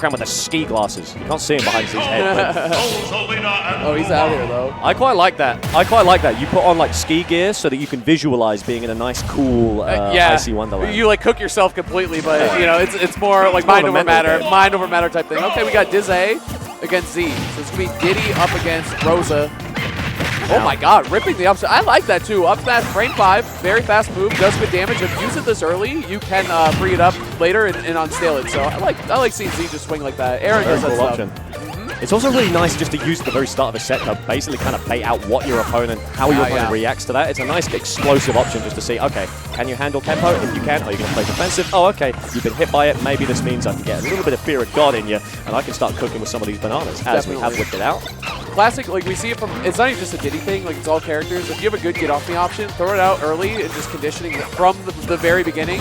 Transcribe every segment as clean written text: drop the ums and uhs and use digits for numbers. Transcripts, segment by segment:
background with the ski glasses. You can't see him behind his head. Oh, he's out here, though. I quite like that. I quite like that. You put on, like, ski gear so that you can visualize being in a nice, cool, icy wonderland. You, like, cook yourself completely, but, you know, it's more, like, mind over matter type thing. Okay, we got Dizay against Z. So it's going to be Diddy up against Rosa. Oh my god, ripping the upside. I like that too. Up smash, frame 5, very fast move, does good damage. If you use it this early, you can free it up later and unstale it. So I like seeing Z just swing like that. Aaron does that option. It's also really nice just to use at the very start of a set to basically kind of bait out what your opponent, how your opponent reacts to that. It's a nice explosive option just to see, okay, can you handle tempo? If you can, are you going to play defensive? Oh, okay, you've been hit by it. Maybe this means I can get a little bit of fear of God in you, and I can start cooking with some of these bananas as we have whipped it out. Classic, like we see it from, it's not even just a Diddy thing, like it's all characters. If you have a good get off me option, throw it out early and just conditioning it from the very beginning,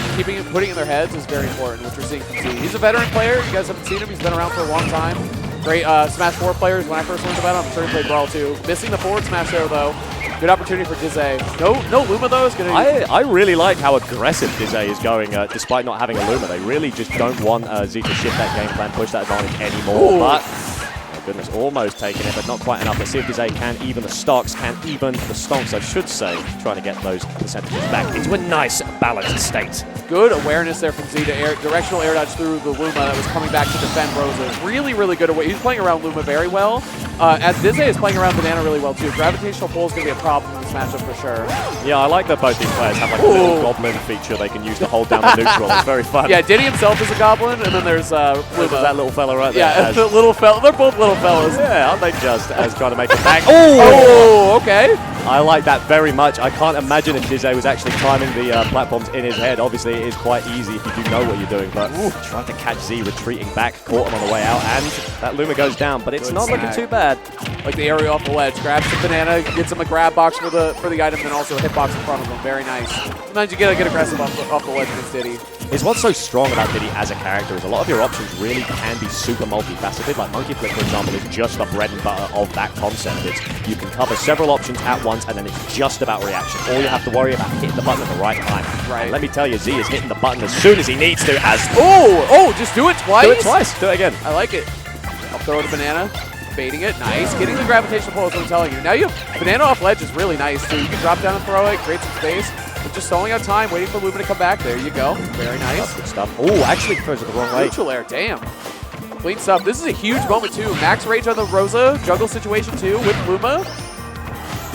putting it in their heads is very important, which we're seeing from Z. He's a veteran player. You guys haven't seen him. He's been around for a long time. Great Smash 4 players. When I first learned about him, I'm sure he played Brawl too. Missing the forward smash there, though. Good opportunity for Dizay. No Luma, though. Is gonna. I really like how aggressive Dizay is going, despite not having a Luma. They really just don't want Z to shift that game plan, push that advantage anymore. Ooh. But, my goodness, almost taking it, but not quite enough. Let's see if Dizay can even the stocks, can even the stonks, I should say, trying to get those percentages back into a nice, balanced state. Good awareness there from Z to directional air dodge through the Luma that was coming back to defend Rosa. Really, really good away. He's playing around Luma very well. As Dizay is playing around Banana really well, too. Gravitational pull is going to be a problem in this matchup for sure. Yeah, I like that both these players have like a little goblin feature they can use to hold down the neutral. It's very fun. Yeah, Diddy himself is a goblin, and then there's Luma. That little fella right there. Yeah, the little fella. They're both little fellas. Yeah, aren't they just as trying to make it back? Oh, okay. I like that very much. I can't imagine if Dizay was actually climbing the platforms in his head. Obviously, it is quite easy if you do know what you're doing, but trying to catch Z retreating back, caught him on the way out, and that Luma goes down, but it's not looking too bad. Like the area off the ledge, grabs the banana, gets him a grab box for the item, and also a hitbox in front of him. Very nice. Sometimes you get aggressive off the ledge against Diddy. It's what's so strong about Diddy as a character is a lot of your options really can be super multifaceted. Like Monkey Flip, for example, is just the bread and butter of that concept. It's you can cover several options at once, and then it's just about reaction. All you have to worry about hitting the button at the right time. Right. And let me tell you, Z is hitting the button as soon as he needs to. Just do it twice. Do it twice. Do it again. I like it. I'll throw the banana. Baiting it, nice. Getting the gravitational pull is what I'm telling you. Now you have banana off ledge is really nice too. You can drop down and throw it, create some space. But just stalling out time, waiting for Luma to come back. There you go. Very nice. That's good stuff. Oh, actually throws it the wrong way. Neutral air, damn. Clean stuff. This is a huge moment too. Max rage on the Rosa juggle situation too with Luma.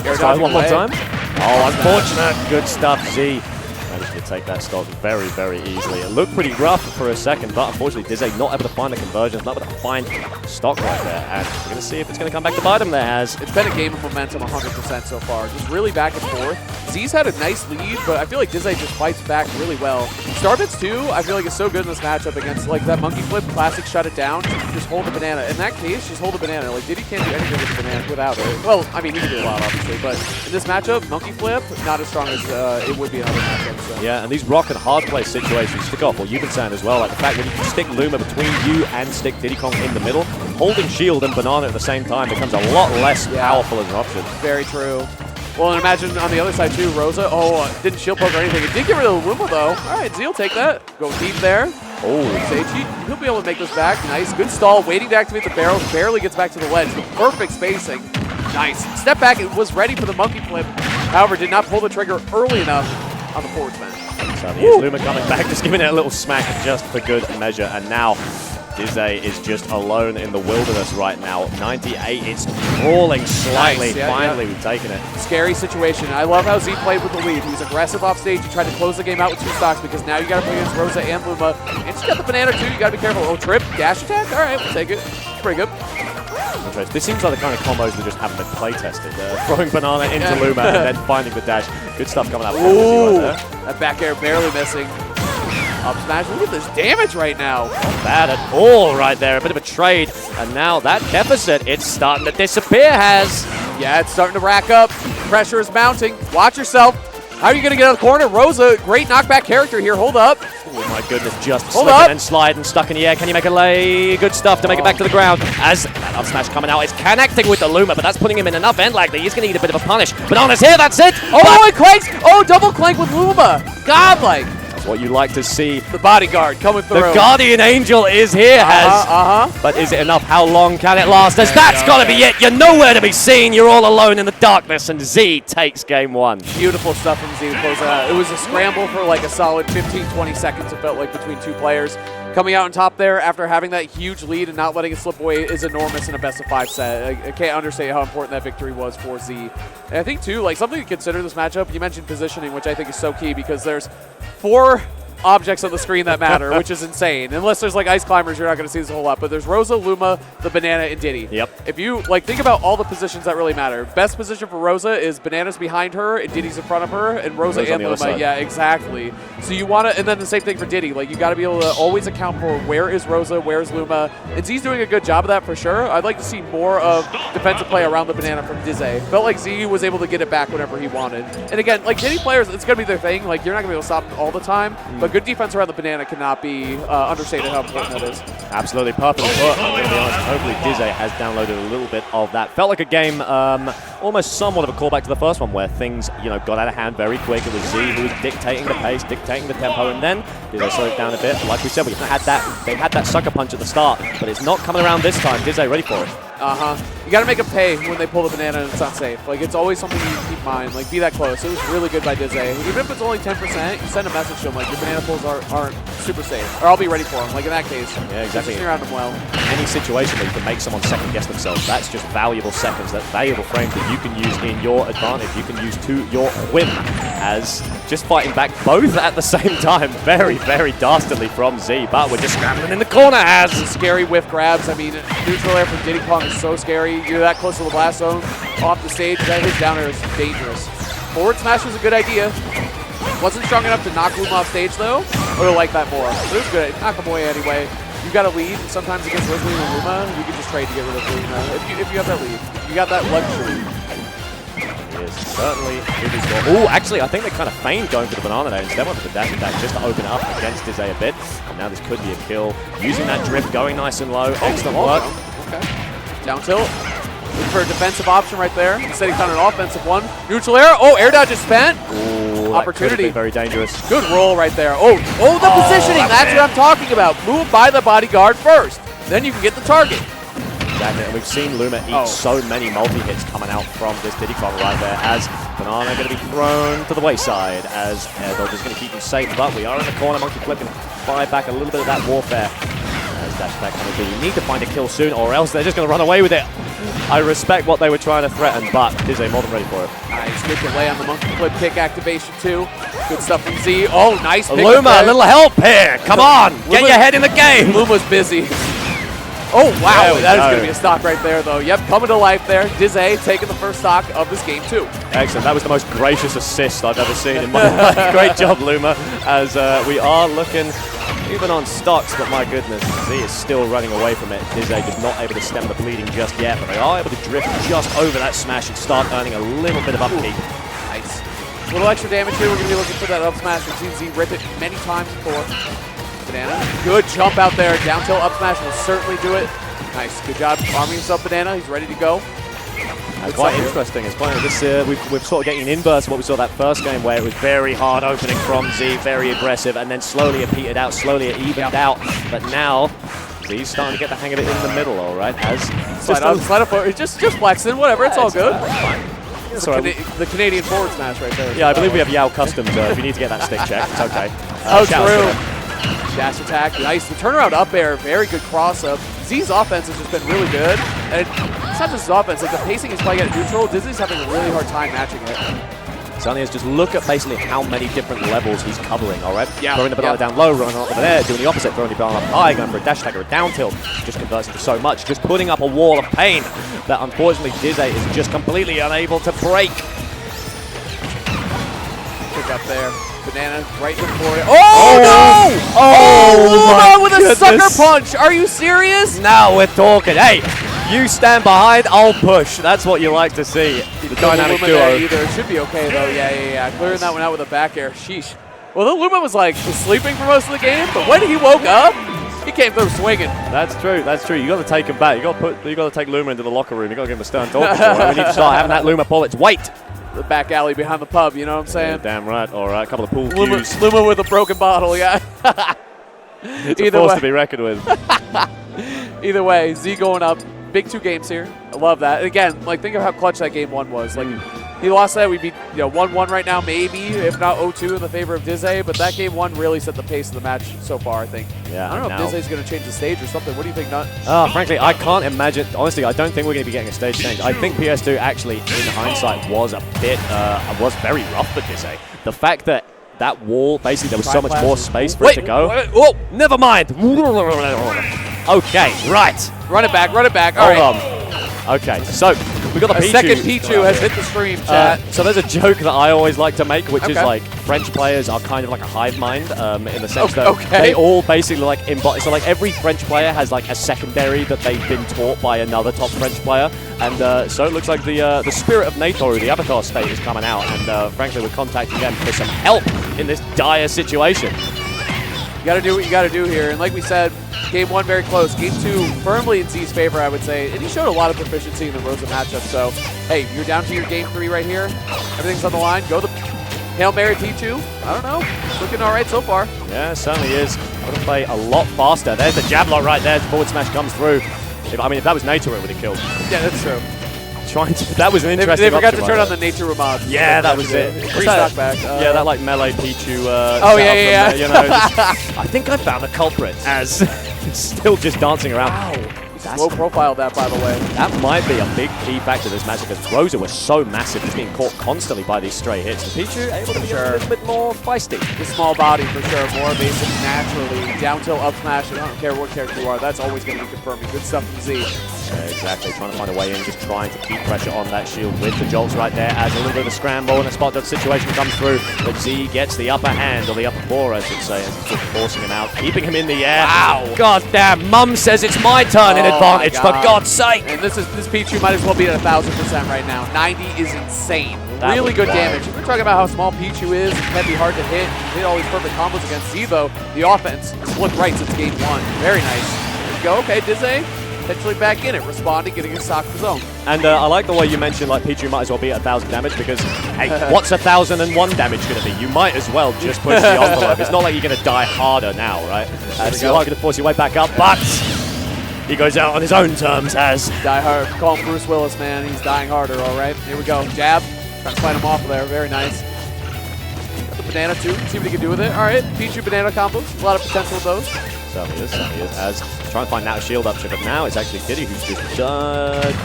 Air dodge one more time. Oh, unfortunate. Good stuff, Z. Managed to take that stock very, very easily. It looked pretty rough for a second, but unfortunately, Dizay not able to find the conversions, not able to find stock right there. And we're going to see if it's going to come back to bite him there, Has. It's been a game of momentum 100% so far. Just really back and forth. Z's had a nice lead, but I feel like Dizay just fights back really well. Starbits too, I feel like is so good in this matchup against like that Monkey Flip classic shut it down. Just hold the banana. In that case, just hold the banana. Like Diddy can't do anything with the banana without it. Well, I mean, he can do a lot, obviously, but in this matchup, Monkey Flip, not as strong as it would be in other matchups. So. Yeah, and these rock and hard play situations stick off what you've been saying as well. Like the fact that you can stick Luma between you and stick Diddy Kong in the middle, holding shield and banana at the same time becomes a lot less powerful as an option. Very true. Well, and imagine on the other side too, Rosa, didn't shield poke or anything. It did get rid of the Luma though. All right, Z will take that. Go deep there. Seichi, he'll be able to make this back. Nice, good stall, waiting to activate the barrel. Barely gets back to the ledge. Perfect spacing. Nice. Step back, it was ready for the Monkey Flip. However, did not pull the trigger early enough on the forward smash. So here's Luma coming back, just giving it a little smack just for good measure. And now Dizay is just alone in the wilderness right now. 98, it's crawling slightly. Nice. Finally, we've taken it. Scary situation. I love how Z played with the lead. He was aggressive off stage. He tried to close the game out with 2 stocks because now you got to play against Rosa and Luma. And she's got the banana too. You got to be careful. Oh, trip, dash attack. All right, we'll take it. Pretty good. This seems like the kind of combos that just haven't been play tested. Throwing banana into Luma and then finding the dash. Good stuff coming out of right there. That back air barely missing. Up smash. Look at this damage right now. Not bad at all right there. A bit of a trade. And now that deficit, it's starting to disappear, Has. Yeah, it's starting to rack up. Pressure is mounting. Watch yourself. How are you going to get out of the corner? Rosa, great knockback character here. Hold up. Oh my goodness, just slipping and sliding, stuck in the air. Can you make a lay? Good stuff to make it back to the ground. As that up smash coming out, it's connecting with the Luma, but that's putting him in enough end lag that he's going to need a bit of a punish. Banana's here, that's it. Oh, it clanks. Oh, double clank with Luma. Godlike. what you like to see. The bodyguard coming through. The guardian angel is here, but is it enough? How long can it last? As that's got to be it. You're nowhere to be seen. You're all alone in the darkness, and Z takes game one. Beautiful stuff from Z to close that out. It was a scramble for like a solid 15-20 seconds, it felt like, between two players. Coming out on top there after having that huge lead and not letting it slip away is enormous in a best-of-5 set. I can't understate how important that victory was for Z. And I think, too, like something to consider this matchup, you mentioned positioning, which I think is so key because there's 4 objects on the screen that matter, which is insane. Unless there's like ice climbers, you're not going to see this a whole lot. But there's Rosa, Luma, the Banana, and Diddy. Yep. If you like think about all the positions that really matter, best position for Rosa is Banana's behind her and Diddy's in front of her, and Rosa and Luma. Yeah, exactly. So you want to, and then the same thing for Diddy. Like you got to be able to always account for where is Rosa, where is Luma, and Z's doing a good job of that for sure. I'd like to see more of defensive play around the Banana from Dizay. Felt like Z was able to get it back whenever he wanted. And again, like Diddy players, it's going to be their thing. Like you're not going to be able to stop them all the time, but good defense around the Banana cannot be understated how important that is. Absolutely perfectly put. I'm going to be honest. Hopefully Dizay has downloaded a little bit of that. Felt like a game, almost somewhat of a callback to the first one, where things, got out of hand very quick. It was Z who was dictating the pace, dictating the tempo, and then Dizay slowed it down a bit. Like we said, we had that. They had that sucker punch at the start, but it's not coming around this time. Dizay ready for it. You got to make them pay when they pull the Banana and it's not safe. Like, it's always something you keep in mind. Like, be that close. It was really good by Dizay. Even if it's only 10%, you send a message to them, like, your Banana pulls aren't super safe. Or I'll be ready for them. Like, in that case. Yeah, exactly. Just around them well. Any situation where you can make someone second-guess themselves, that's just valuable seconds. That's valuable frames that you can use in your advantage. You can use to your whim as just fighting back both at the same time. Very, very dastardly from Z, but we're just scrambling in the corner as scary whiff grabs. I mean, neutral air from Diddy Kong is so scary. You're that close to the blast zone, off the stage, that his down air is dangerous. Forward smash was a good idea. Wasn't strong enough to knock Luma off stage though. I would have liked that more. But it was good. Knock him away anyway. You got a lead. Sometimes against Rosalina and Luma, you can just trade to get rid of Luma. If you have that lead, you got that luxury. Yes, certainly. Oh, actually, I think they kind of feigned going for the banana there. Instead went for the dash attack just to open it up against Dizay a bit. And now this could be a kill. Using that drift, going nice and low. Excellent work. Okay. Down tilt. Looking for a defensive option right there. Instead, he found an offensive one. Neutral air. Oh, air dodge is spent. Ooh, opportunity. Very dangerous. Good roll right there. Oh, the positioning. That's what I'm talking about. Move by the bodyguard first. Then you can get the target. Exactly. And we've seen Luma eat so many multi-hits coming out from this Diddy Kong right there, as Banana going to be thrown to the wayside, as Air Dodge is going to keep him safe, but we are in the corner. Monkey Flip can buy back a little bit of that warfare. As dash attack coming through. You need to find a kill soon, or else they're just going to run away with it. I respect what they were trying to threaten, but Dizay more than ready for it. Nice. Good delay on the Monkey Flip kick activation too. Good stuff from Z. Oh, nice pick. Luma, a little help here. Come on. Get your head in the game. Luma's busy. Oh, wow. That is going to be a stock right there, though. Yep, coming to life there. Dizay taking the first stock of this game, too. Excellent. That was the most gracious assist I've ever seen in my life. Great job, Luma, as we are looking even on stocks, but my goodness, Z is still running away from it. Dizay just not able to stem the bleeding just yet, but they are able to drift just over that smash and start earning a little bit of upkeep. Nice. A little extra damage here. We're going to be looking for that up smash. We've seen Z rip it many times before. Banana. Good jump out there. Down tilt up smash will certainly do it. Nice. Good job arming himself, Banana. He's ready to go. Quite interesting. It's quite this. We're sort of getting an inverse of what we saw that first game, where it was very hard opening from Z, very aggressive, and then slowly it petered out, slowly it evened out. But now Z's starting to get the hang of it in the middle. All right, as slide up forward. Just flexing. Whatever. It's all good. Fine. The Canadian forward smash right there. Yeah, I believe we have Yao Customs. If you need to get that stick check, it's okay. True. Dash attack, nice. The turnaround up air, very good cross up. Z's offense has just been really good. And it's not just his offense, like the pacing is playing at neutral. Dizzy's having a really hard time matching it. Sonny is just look at basically how many different levels he's covering, all right? Yeah. Throwing the banana down low, running up over there, doing the opposite, throwing the banana up high, going for a dash attack or a down tilt. Just converts into so much, just putting up a wall of pain that unfortunately Dizay is just completely unable to break. Pick up there. Banana right before it. Oh, no! Oh, Luma with a sucker punch. Are you serious? Now we're talking. Hey, you stand behind, I'll push. That's what you like to see. The dynamic duo. Either. It should be okay, though. Yeah. Clearing that one out with a back air. Sheesh. Well, the Luma was like sleeping for most of the game, but when he woke up, he came through swinging. That's true. You got to take him back. You got to take Luma into the locker room. You got to give him a stern talk. Right? We need to start having that Luma pull its weight. the back alley behind the pub, you know what I'm saying? Yeah, damn right. Or a couple of pool Luma, cues. Luma with a broken bottle, yeah. It's a force to be reckoned with. Either way, Z going up. Big 2 games here. I love that. And again, like, think of how clutch that game 1 was. Like, he lost that. We'd be 1-1 right now, maybe, if not 0-2 in the favor of Dizay. But that game 1 really set the pace of the match so far, I think. Yeah, I don't know if Dizay's going to change the stage or something. What do you think, Nut? Frankly, I can't imagine. Honestly, I don't think we're going to be getting a stage change. I think PS2 actually, in hindsight, was a bit, was very rough for Dizay. The fact that that wall, basically, there was so much more space for it to go. Whoa! Never mind. Okay, right. Run it back, all right. Okay, so we got the Pichu. Second Pichu has hit the stream, chat. So there's a joke that I always like to make, which is like French players are kind of like a hive mind in the sense that they all basically like embody. So like every French player has like a secondary that they've been taught by another top French player, and so it looks like the spirit of Natoru, the Avatar state, is coming out, and frankly we're contacting them for some help in this dire situation. You got to do what you got to do here, and like we said, game 1 very close. Game 2 firmly in Z's favor, I would say, and he showed a lot of proficiency in the Rosa matchup. So, hey, you're down to your game 3 right here. Everything's on the line. Go the Hail Mary Pichu. I don't know. It's looking all right so far. Yeah, it certainly is. I'm going to play a lot faster. There's the jab lock right there. The forward smash comes through. If that was Natoru, it would have killed. Yeah, that's true. That was an interesting They forgot to turn on the nature mod. Yeah, that was it. Knockback. Yeah, that like melee Pichu. Yeah. You know, I think I found the culprit as still just dancing around. Wow. Low profile that, by the way. That might be a big key factor to this match because Rosa was so massive, just being caught constantly by these stray hits. The Pichu able to be a little bit more feisty. The small body, for sure. More basic naturally. Down tilt, up smash. I don't care what character you are. That's always going to be confirming. Good stuff from Z. Yeah, exactly. Trying to find a way in, just trying to keep pressure on that shield with the jolts right there as a little bit of a scramble and a spot dodge situation comes through. But Z gets the upper hand, or the upper four, I should say, as he's just forcing him out, keeping him in the air. Wow. God damn, Mum says it's my turn in advantage, for God's sake. And this Pichu might as well be at 1,000% right now. 90 is insane. That really good wild. damage. If we're talking about how small Pichu is, it can be hard to hit. He hit all these perfect combos against Z, though. The offense has looked right since game 1. Very nice. There you go. Okay, Dizay. Potentially back in it, responding, getting a stock of his own. And I like the way you mentioned like Pichu might as well be at 1,000 damage because, hey, what's 1,001 damage going to be? You might as well just push the envelope. It's not like you're going to die harder now, right? So you are going to force your way back up, but he goes out on his own terms as... Die hard. Call him Bruce Willis, man. He's dying harder, all right? Here we go. Jab. Trying to fight him off there. Very nice. Got the banana, too. See what he can do with it. All right. Pichu banana combos. A lot of potential with those. Certainly is. As trying to find that shield option, but now it's actually Diddy who's just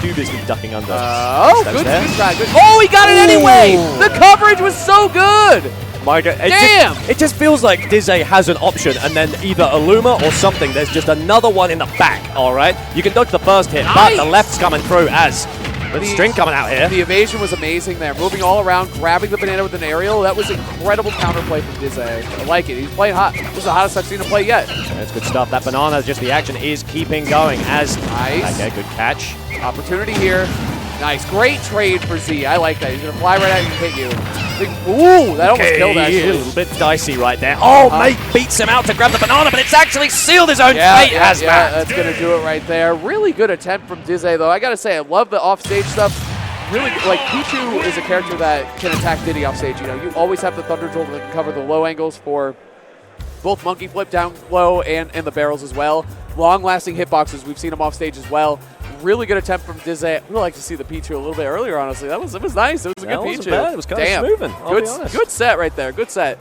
dubiously ducking under. Good try. Good. Oh, he got it anyway! The coverage was so good! My God, Damn! It just feels like Dizay has an option, and then either a Luma or something. There's just another one in the back, all right? You can dodge the first hit, but the left's coming through as the string coming out here. The evasion was amazing there. Moving all around, grabbing the banana with an aerial. That was incredible counterplay from Dizay. I like it. He's playing hot. This is the hottest I've seen him play yet. That's good stuff. That banana, just the action is keeping going as... Nice. Okay, good catch. Opportunity here. Nice. Great trade for Z. I like that. He's going to fly right out and hit you. Ooh, that almost killed actually. A little bit dicey right there. Oh, mate beats him out to grab the banana, but it's actually sealed his own fate as that. That's going to do it right there. Really good attempt from Dizay, though. I got to say, I love the offstage stuff. Really, like, Pichu is a character that can attack Diddy offstage. You know, you always have the Thunder Jolt that can cover the low angles for both Monkey Flip down low and the barrels as well. Long-lasting hitboxes. We've seen him offstage as well. Really good attempt from Dizay. I would like to see the Pichu a little bit earlier, honestly. It was nice. It was a good Pichu. It was kind of smoothing, I'll be honest. Good set right there. Good set.